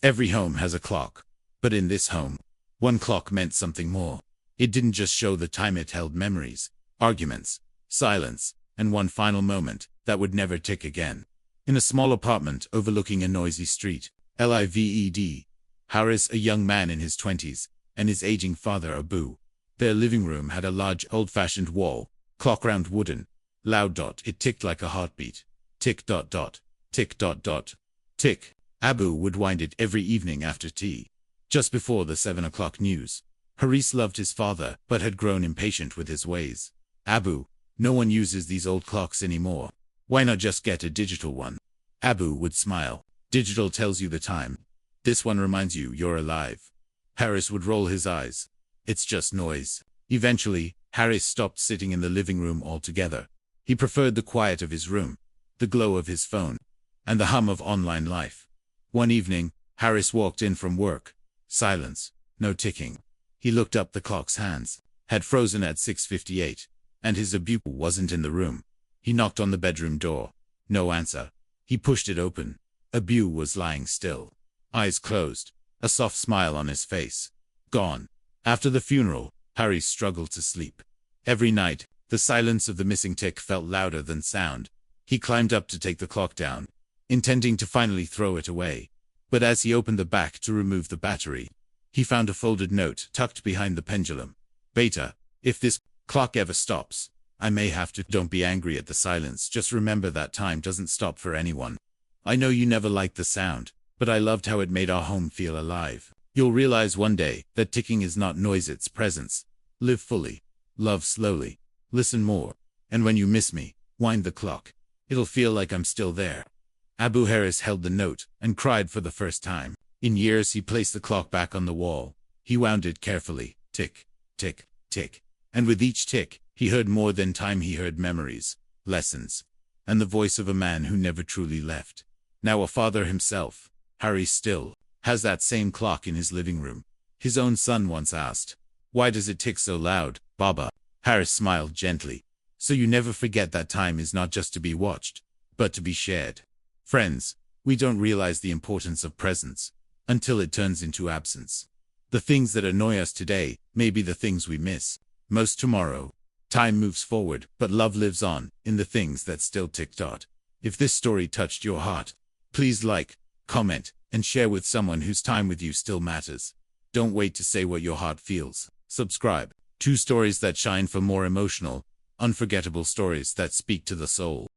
Every home has a clock. But in this home, one clock meant something more. It didn't just show the time, it held memories, arguments, silence, and one final moment that would never tick again. In a small apartment overlooking a noisy street, Lived, Haris, a young man in his 20s, and his aging father Abu. Their living room had a large old-fashioned wall clock, round, wooden, loud. It ticked like a heartbeat. Tick. Tick. Tick. Abu would wind it every evening after tea, just before the 7 o'clock news. Haris loved his father, but had grown impatient with his ways. Abu, no one uses these old clocks anymore. Why not just get a digital one? Abu would smile. Digital tells you the time. This one reminds you you're alive. Haris would roll his eyes. It's just noise. Eventually, Haris stopped sitting in the living room altogether. He preferred the quiet of his room, the glow of his phone, and the hum of online life. One evening, Haris walked in from work. Silence, no ticking. He looked up. The clock's hands had frozen at 6:58, and his Abu wasn't in the room. He knocked on the bedroom door. No answer. He pushed it open. Abu was lying still, eyes closed, a soft smile on his face. Gone. After the funeral, Haris struggled to sleep. Every night, the silence of the missing tick felt louder than sound. He climbed up to take the clock down, intending to finally throw it away. But as he opened the back to remove the battery, he found a folded note tucked behind the pendulum. Beta, if this clock ever stops, I may have to. Don't be angry at the silence. Just remember that time doesn't stop for anyone. I know you never liked the sound, but I loved how it made our home feel alive. You'll realize one day that ticking is not noise, it's presence. Live fully. Love slowly. Listen more. And when you miss me, wind the clock. It'll feel like I'm still there. Abu Haris held the note and cried for the first time. In years, he placed the clock back on the wall. He wound it carefully. Tick, tick, tick. And with each tick, he heard more than time. He heard memories, lessons, and the voice of a man who never truly left. Now a father himself, Haris still has that same clock in his living room. His own son once asked, "Why does it tick so loud, Baba?" Haris smiled gently. "So you never forget that time is not just to be watched, but to be shared." Friends, we don't realize the importance of presence until it turns into absence. The things that annoy us today may be the things we miss most tomorrow. Time moves forward, but love lives on in the things that still tick. If this story touched your heart, please like, comment, and share with someone whose time with you still matters. Don't wait to say what your heart feels. Subscribe to Stories That Shine for more emotional, unforgettable stories that speak to the soul.